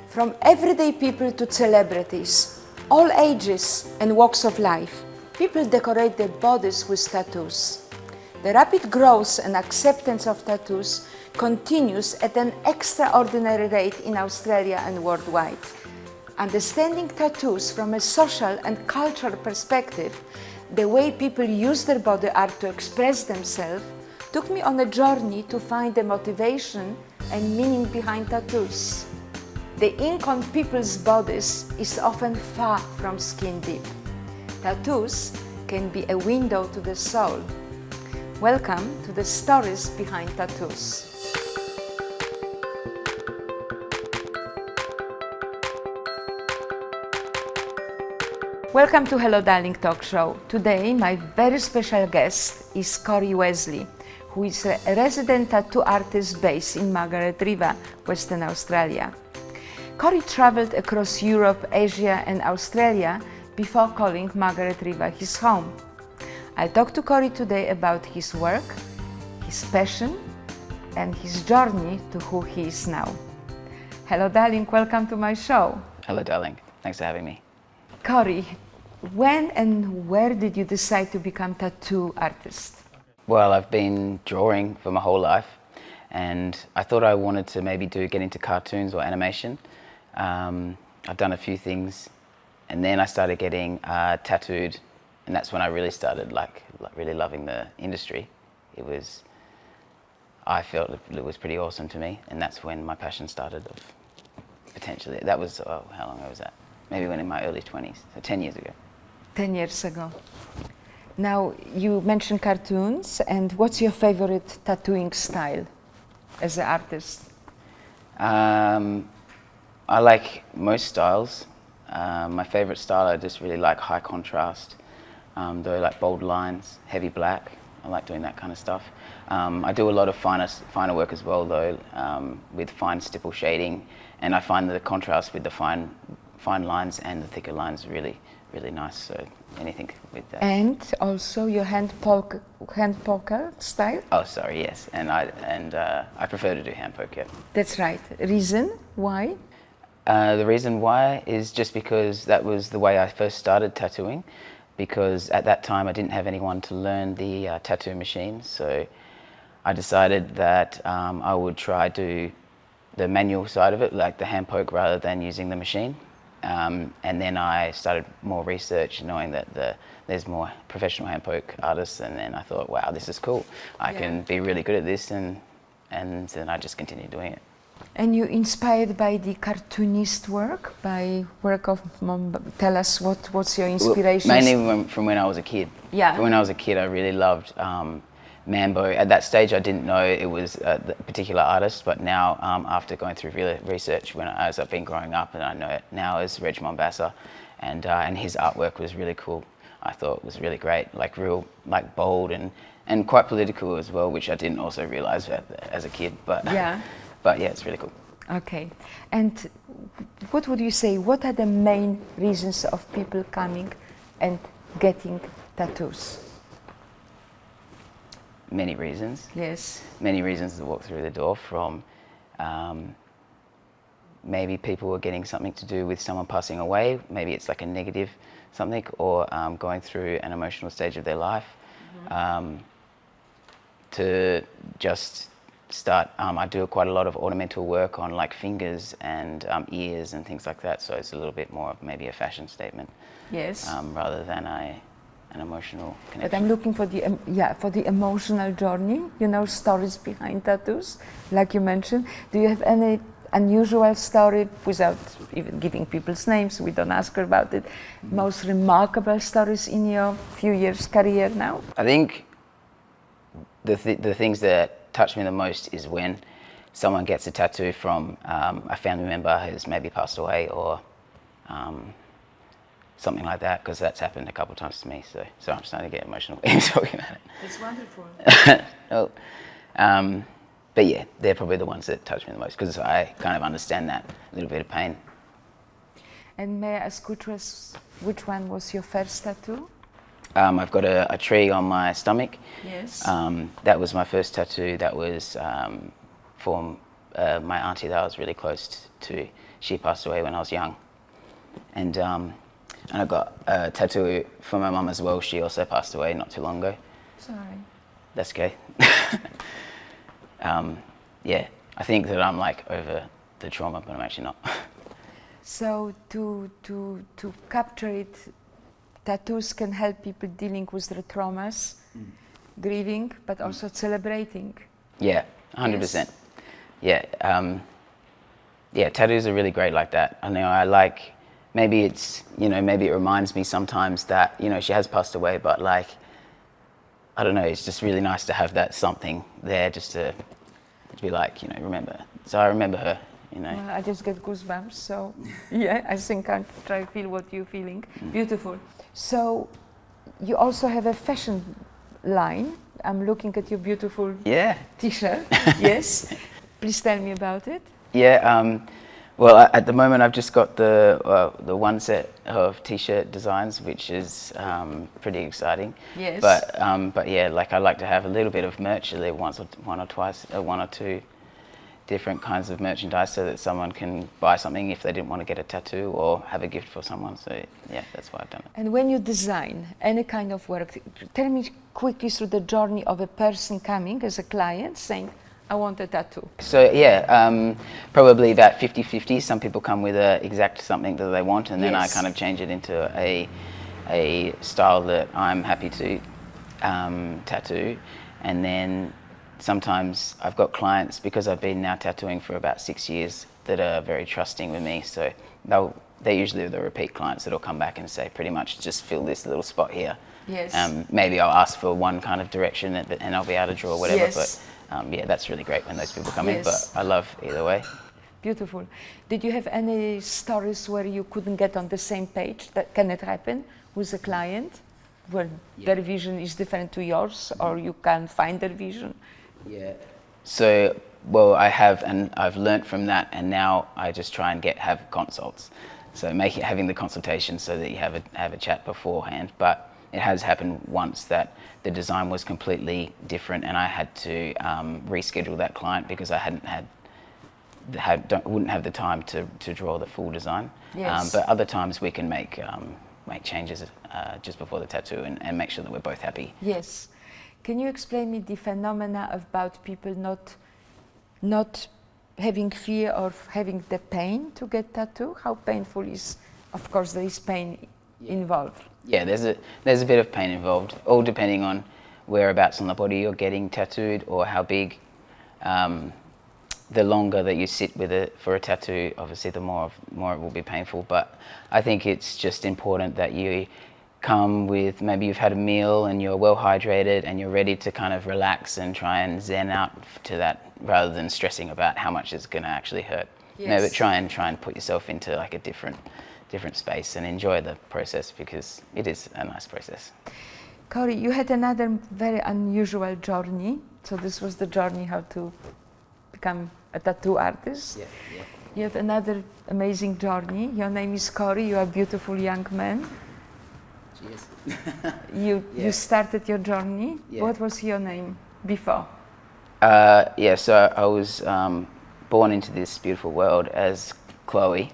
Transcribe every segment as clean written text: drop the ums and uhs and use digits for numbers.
From everyday people to celebrities, all ages and walks of life, people decorate their bodies with tattoos. The rapid growth and acceptance of tattoos continues at an extraordinary rate in Australia and worldwide. Understanding tattoos from a social and cultural perspective, the way people use their body art to express themselves, took me on a journey to find the motivation and meaning behind tattoos. The ink on people's bodies is often far from skin deep. Tattoos can be a window to the soul. Welcome to the stories behind tattoos. Welcome to Hello Darling Talk Show. Today my very special guest is Cory, who is a resident tattoo artist based in Margaret, Western Australia. Cory travelled across Europe, Asia and Australia before calling Margaret his home. I'll talk to Cory today about his work, his passion and his journey to who he is now. Hello darling, welcome to my show. Hello darling, thanks for having me. Cory, when and where did you decide to become a tattoo artist? Well, I've been drawing for my whole life and I thought I wanted to maybe get into cartoons or animation. I've done a few things and then I started getting tattooed, and that's when I really started like really loving the industry. I felt it was pretty awesome to me, and that's when my passion started potentially. That was, how long ago was that? Maybe when in my early 20s, so 10 years ago. 10 years ago. Now, you mentioned cartoons, and what's your favorite tattooing style as an artist? I like most styles. My favorite style, I just really like high contrast, though, like bold lines, heavy black. I like doing that kind of stuff. I do a lot of finer work as well, though, with fine stipple shading, and I find the contrast with the fine lines and the thicker lines really nice. So anything with that. And also your hand poker style? Oh, sorry, yes. And I prefer to do hand poke, yeah. That's right. Reason why? The reason why is just because that was the way I first started tattooing, because at that time I didn't have anyone to learn the tattoo machine, so I decided that I would try do the manual side of it, like the hand poke, rather than using the machine. And then I started more research, knowing that there's more professional hand poke artists, and then I thought, wow, this is cool. I can be really good at this, and then I just continued doing it. And you inspired by the cartoonist work, by work of mom? Tell us what's your inspiration? Well, mainly from when I was a kid. Yeah. When I was a kid, I really loved Mambo. At that stage, I didn't know it was the particular artist, but now, after going through research, as I've been growing up, and I know it now as Reg Mombassa, and his artwork was really cool. I thought it was really great, like real, like bold and quite political as well, which I didn't also realize as a kid. But yeah. But yeah, it's really cool. Okay. And what would you say, what are the main reasons of people coming and getting tattoos? Many reasons. Yes. Many reasons to walk through the door, from maybe people are getting something to do with someone passing away, maybe it's like a negative something, or going through an emotional stage of their life, to just start, I do quite a lot of ornamental work on like fingers and ears and things like that, so it's a little bit more of maybe a fashion statement, yes, rather than an emotional connection. But I'm looking for the emotional journey, stories behind tattoos, like you mentioned. Do you have any unusual story, without even giving people's names, we don't ask her about it, most remarkable stories in your few years career now? I think the things that touch me the most is when someone gets a tattoo from a family member who's maybe passed away, or something like that, because that's happened a couple of times to me. So I'm starting to get emotional when talking about it. It's wonderful. No, but yeah, they're probably the ones that touch me the most, because I kind of understand that little bit of pain. And may I ask which one was your first tattoo? I've got a tree on my stomach. Yes. That was my first tattoo. That was for my auntie that I was really close to. She passed away when I was young. And I got a tattoo for my mum as well. She also passed away not too long ago. Sorry. That's okay. Yeah, I think that I'm like over the trauma, but I'm actually not. So to capture it, tattoos can help people dealing with their traumas, grieving, but also celebrating. Yeah, 100%. Yes. Yeah, yeah, tattoos are really great like that. I know I like, maybe it's, you know, maybe it reminds me sometimes that, you know, she has passed away, but like, I don't know, it's just really nice to have that something there just to be like, you know, remember. So I remember her, you know. Well, I just get goosebumps, so yeah, I think I try to feel what you're feeling. Beautiful. So you also have a fashion line. I'm looking at your beautiful Yeah. t-shirt. Yes. Please tell me about it. Yeah, well, at the moment I've just got the one set of t-shirt designs, which is pretty exciting. Yes. But yeah, like I like to have a little bit of merch, one or two different kinds of merchandise, so that someone can buy something if they didn't want to get a tattoo or have a gift for someone. So yeah, that's why I've done it. And when you design any kind of work, tell me quickly through the journey of a person coming as a client saying, I want a tattoo. So yeah, probably about 50-50. Some people come with a exact something that they want, and then I Yes. kind of change it into a style that I'm happy to tattoo. And then sometimes I've got clients, because I've been now tattooing for about 6 years, that are very trusting with me. So they're usually the repeat clients that'll come back and say, pretty much just fill this little spot here. Yes. Maybe I'll ask for one kind of direction and I'll be able to draw whatever. Yes. But yeah, that's really great when those people come in, Yes. but I love either way. Beautiful. Did you have any stories where you couldn't get on the same page? Can it happen with a client where their vision is different to yours, or you can't find their vision? Yeah. So, well, I have, and I've learnt from that, and now I just try and have consults. So having the consultation so that you have a chat beforehand. But it has happened once that the design was completely different, and I had to reschedule that client because I wouldn't have the time to draw the full design. Yes. But other times we can make changes just before the tattoo and make sure that we're both happy. Yes. Can you explain me the phenomena about people not having fear of having the pain to get tattoo? How painful is, of course there is pain involved. Yeah, there's a bit of pain involved, all depending on whereabouts on the body you're getting tattooed or how big. The longer that you sit with it for a tattoo, obviously the more it will be painful. But I think it's just important that you come with, maybe you've had a meal and you're well hydrated and you're ready to kind of relax and try and zen out to that, rather than stressing about how much it's going to actually hurt. Yes. No, but try and put yourself into like a different space and enjoy the process, because it is a nice process. Cory, you had another very unusual journey. So this was the journey how to become a tattoo artist. Yeah. You have another amazing journey. Your name is Cory. You are a beautiful young man. Cheers. You started your journey. Yeah. What was your name before? Yeah, so I was born into this beautiful world as Chloe,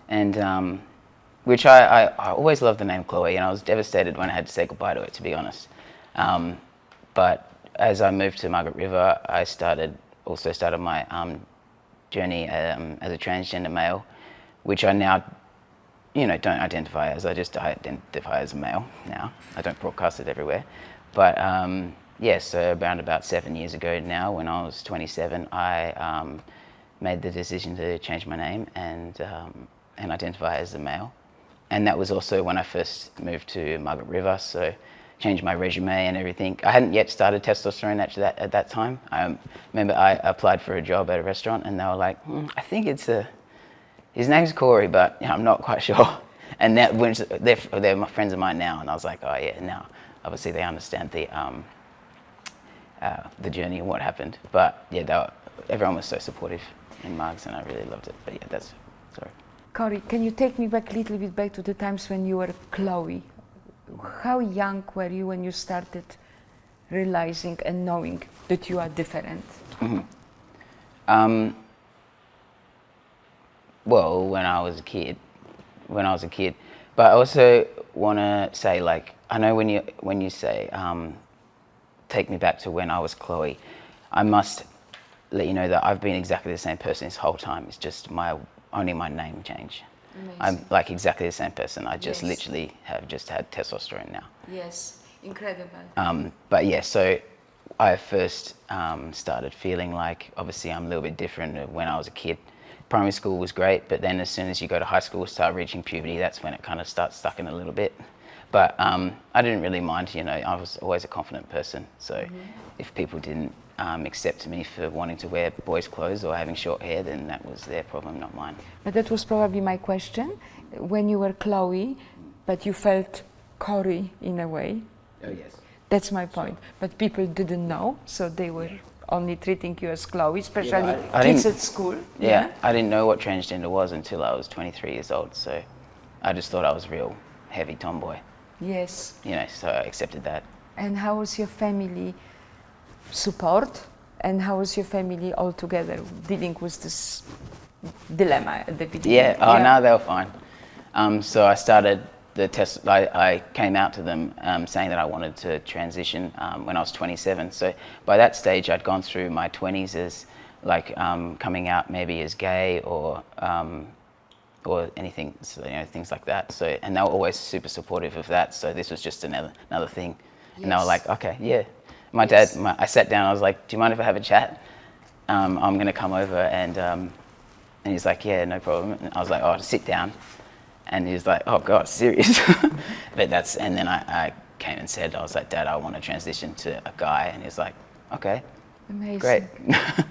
and which I always loved the name Chloe, and I was devastated when I had to say goodbye to it, to be honest. But as I moved to Margaret River, I also started my journey as a transgender male, which I now, don't identify as. I just identify as a male now. I don't broadcast it everywhere. But yeah, so around about 7 years ago now, when I was 27, I made the decision to change my name and identify as a male. And that was also when I first moved to Margaret River, so changed my resume and everything. I hadn't yet started testosterone actually at that time. I remember I applied for a job at a restaurant and they were like, I think his name's Cory, but I'm not quite sure. And that, they're my friends of mine now, and I was like, oh yeah, now obviously they understand the journey and what happened. But yeah, everyone was so supportive in Margs, and I really loved it. But yeah, sorry. Cory, can you take me back a little bit back to the times when you were Chloe? How young were you when you started realizing and knowing that you are different? Mm-hmm. Well, when I was a kid. But I also want to say, like, I know when you say, take me back to when I was Chloe, I must let you know that I've been exactly the same person this whole time. It's just only my name changed. Amazing. I'm like exactly the same person. I just Yes. literally have just had testosterone now. Yes, incredible. But yeah, so I first started feeling like, obviously I'm a little bit different when I was a kid. Primary school was great, but then as soon as you go to high school, start reaching puberty, that's when it kind of starts sucking a little bit. But I didn't really mind, you know, I was always a confident person. So if people didn't accept me for wanting to wear boys' clothes or having short hair, then that was their problem, not mine. But that was probably my question. When you were Chloe, but you felt Cory in a way. Oh, yes. That's my point. But people didn't know, so they were only treating you as Chloe, especially I kids didn't- at school. Yeah, I didn't know what transgender was until I was 23 years old. So I just thought I was a real heavy tomboy, Yes. you know, so I accepted that. And how was your family support? And how was your family all together dealing with this dilemma at the beginning? Yeah, no, they were fine. So I started the test, I came out to them saying that I wanted to transition when I was 27. So by that stage, I'd gone through my 20s as like coming out maybe as gay or anything, so, you know, things like that. So, and they were always super supportive of that. So this was just another thing. Yes. And they were like, okay, yeah. My Yes. dad, I sat down, I was like, do you mind if I have a chat? I'm going to come over and he's like, yeah, no problem. And I was like, oh, sit down. And he was like, oh God, serious? And then I came and said, I was like, Dad, I want to transition to a guy. And he's like, okay, Amazing. great.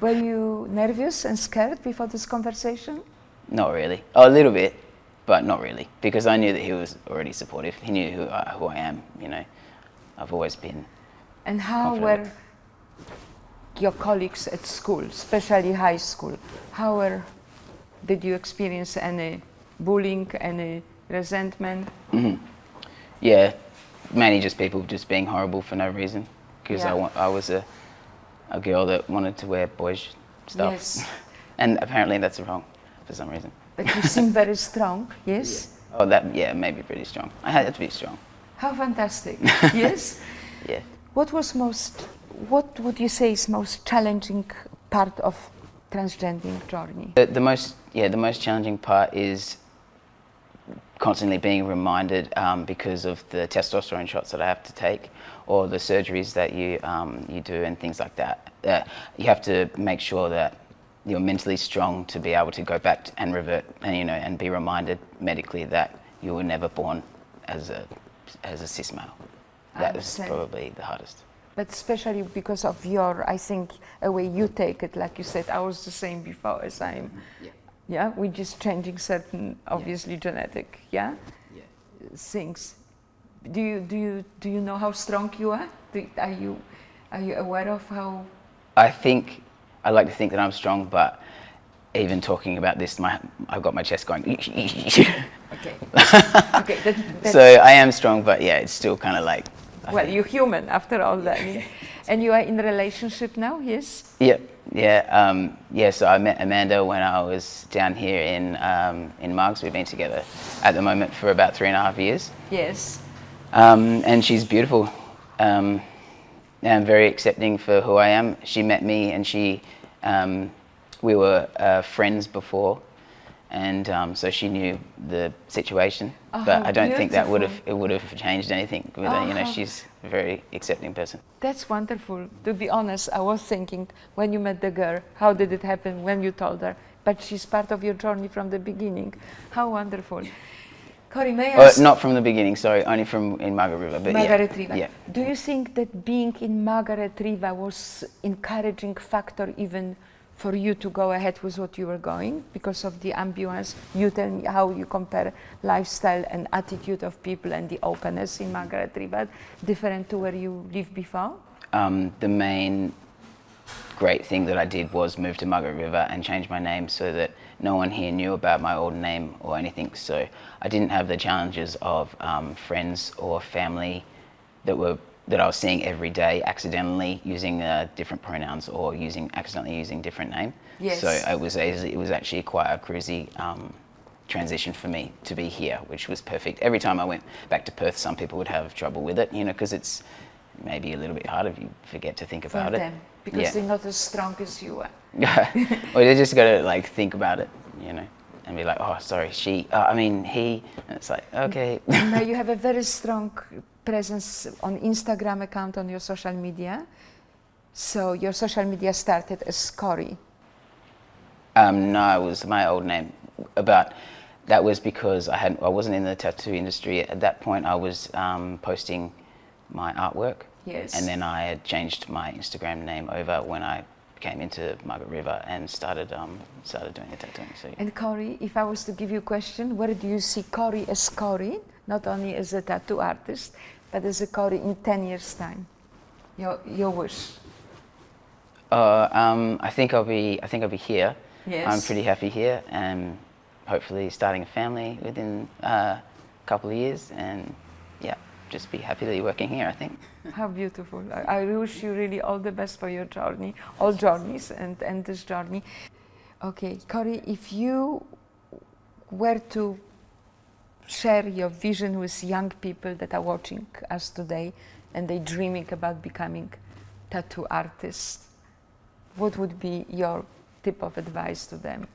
Were you nervous and scared before this conversation? Not really. Oh, a little bit, but not really. Because I knew that he was already supportive. He knew who I am, you know. I've always been. And how Confident. were your colleagues at school, especially high school? Did you experience any bullying, any resentment? Yeah, mainly just people just being horrible for no reason. Because Yeah. I was a girl that wanted to wear boys stuff. Yes. And apparently that's wrong for some reason. But you seem very strong, yes? Oh, that, yeah, maybe pretty strong. I had to be strong. How fantastic, yes? Yeah. What would you say is most challenging part of transgendering journey? The most challenging part is constantly being reminded because of the testosterone shots that I have to take, or the surgeries that you do and things like that. You have to make sure that you're mentally strong to be able to go back and revert, and you know, and be reminded medically that you were never born as a cis male. That is understand. probably the hardest. But especially because of I think, a way you take it, like you said, I was the same before as I am. Yeah, we're just changing certain, obviously, genetic, things. Do you know how strong you are? Are you aware of how? I like to think that I'm strong, but even talking about this, I've got my chest going. Okay. Okay. So I am strong, but yeah, it's still kind of like. Well, you're human after all that. And you are in a relationship now, yes? Yeah. So I met Amanda when I was down here in Margaret. We've been together at the moment for about 3.5 years. Yes. And she's beautiful. And very accepting for who I am. She met me, and we were friends before, and so she knew the situation. But I don't think that would have changed anything. You know, she's a very accepting person. That's wonderful. To be honest, I was thinking when you met the girl, how did it happen when you told her? But she's part of your journey from the beginning. How wonderful. Cory, may I ask? Not from the beginning, sorry, only from in Margaret River. But Margaret River. Yeah. Do you think that being in Margaret River was encouraging factor even for you to go ahead with what you were going because of the ambulance? You tell me how you compare lifestyle and attitude of people and the openness in Margaret River different to where you lived before? The main great thing that I did was move to Margaret River and change my name so that no one here knew about my old name or anything. So I didn't have the challenges of friends or family that were that I was seeing every day accidentally using different pronouns or accidentally using different name. Yes. So it was actually quite a cruisy transition for me to be here, which was perfect. Every time I went back to Perth, some people would have trouble with it, because it's maybe a little bit hard if you forget to think about For it. them, because they're not as strong as you are. Or they just got to think about it, and be like, oh, sorry, she, he, and it's like, okay. Now you have a very strong presence on Instagram account, on your social media. So your social media started as Cory. No, it was my old name. But that was because I wasn't in the tattoo industry at that point. I was posting my artwork. Yes. And then I had changed my Instagram name over when I came into Margaret River and started doing the tattooing. So. And Cory, if I was to give you a question, where do you see Cory as Cory, not only as a tattoo artist, but as a Cory in 10 years' time? Your wish. I think I'll be here. Yes. I'm pretty happy here, and hopefully starting a family within a couple of years, and yeah, just be happily working here, I think. How beautiful. I wish you really all the best for your journey, all journeys, and this journey. Okay, Cory, if you were to share your vision with young people that are watching us today and they're dreaming about becoming tattoo artists, what would be your tip of advice to them?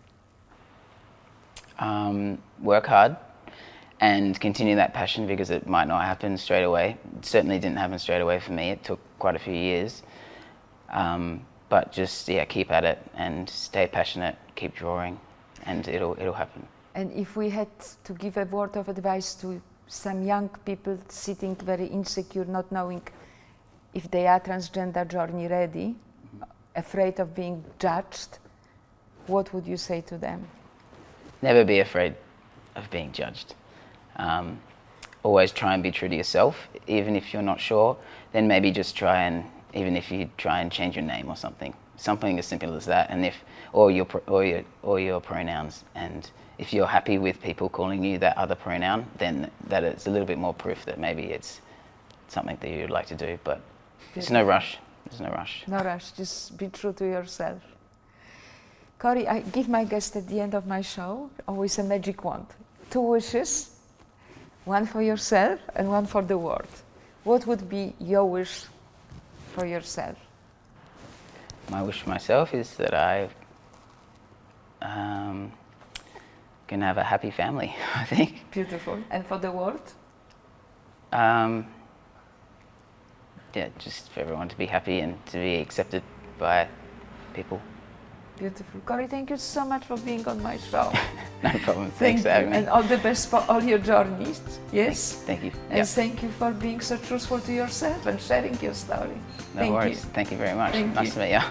Work hard and continue that passion, because it might not happen straight away. It certainly didn't happen straight away for me. It took quite a few years. But just keep at it and stay passionate, keep drawing, and it'll happen. And if we had to give a word of advice to some young people sitting very insecure, not knowing if they are transgender journey ready, afraid of being judged, what would you say to them? Never be afraid of being judged. Always try and be true to yourself. Even if you're not sure, then maybe just even if you try and change your name or something as simple as that, and or your pronouns. And if you're happy with people calling you that other pronoun, then that it's a little bit more proof that maybe it's something that you'd like to do. But there's no rush. There's no rush. No rush. Just be true to yourself. Cory, I give my guest at the end of my show always a magic wand. 2 wishes, one for yourself and one for the world. What would be your wish for yourself? My wish for myself is that I can have a happy family, I think. Beautiful. And for the world? Just for everyone to be happy and to be accepted by people. Beautiful. Cory, thank you so much for being on my show. No problem. Thanks for having me. And all the best for all your journeys. Yes? Thank you. And thank you for being so truthful to yourself and sharing your story. No worries. Thank you very much. Nice to meet you.